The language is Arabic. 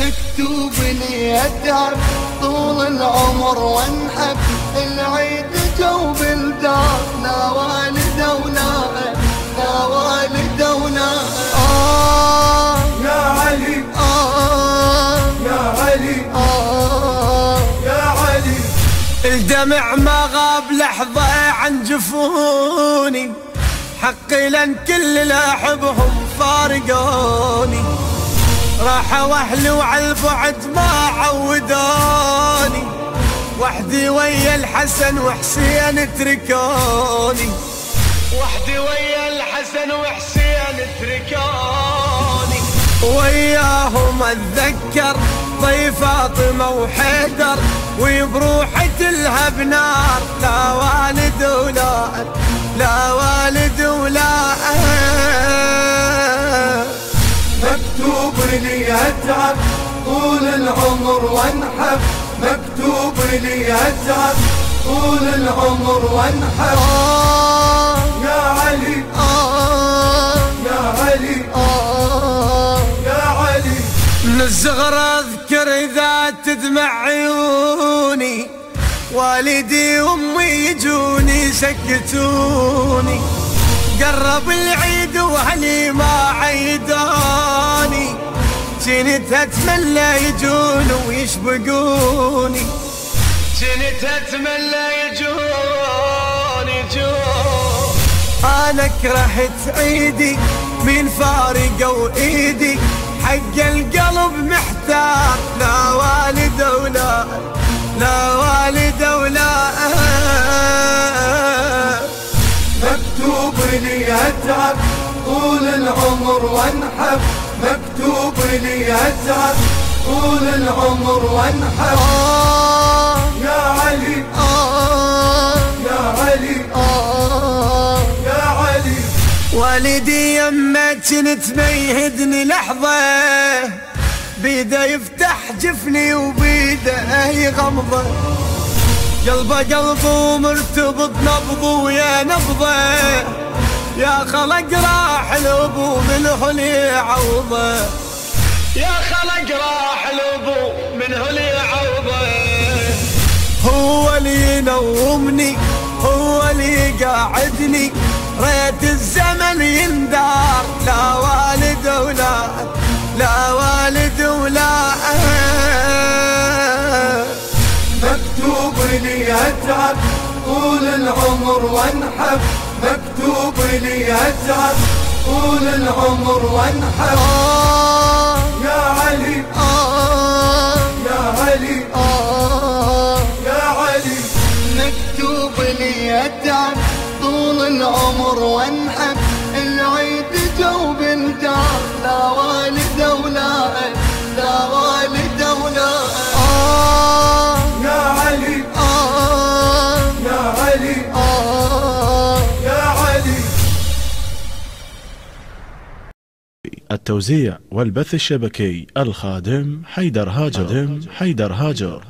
مكتوب لي اتعب طول العمر وانحب، العيد جو بالدار لا والده ولا لا والده ولا يا علي يا علي يا علي. الدمع ما غاب لحظة عن جفوني، حقي لان كل اللي احبهم فارقوني، راحوا اهلي وعلى البعد ما عودوني، وحدي ويا الحسن وحسين تركوني، وحدي ويا الحسن وحسين تركوني، وياهم اتذكر ضي فاطمة وحيدر، وبروحي تلهب نار لا والد ولا لا والد ولا مكتوب لي اتعب طول العمر وانحب، مكتوب لي اتعب طول العمر وانحب. يا علي يا علي يا علي. من الصغر اذكر اذا تدمع عيوني، والدي وامي يجوني يسكتوني، قرب العيد واهلي ما عيدوني، كنت اتمنى يجون ويشبقوني، كنت اتمنى يجون. انا كرهت عيدي من فارقوا ايدي، حق القلب محتار لا والد ولا لا والد ولا مكتوب لي اتعب طول العمر وانحب، مكتوب لي اتعب طول العمر وانحب. يا علي يا علي يا علي. والدي يما كنت ميهدني لحظة، بيده يفتح جفني وبيده يغمضه، قلبه مرتبط نبضه ويا نبضه، يا خلق راح الابو منه اللي يعوضه، يا خلق راح الابو منه اللي يعوضه، هو اللي ينومني هو اللي يقعدني، ريت الزمن يندار لا والد ولا لا والد ولا مكتوب لي اتعب طول العمر وانحب، مكتوب لي اتعب طول العمر وانحب. يا علي يا علي يا علي. مكتوب لي اتعب طول العمر وانحب، العيد جو بالدار لا والده ولا لا والده ولا يا علي يا علي يا علي. التوزيع والبث الشبكي الخادم حيدر هاجر.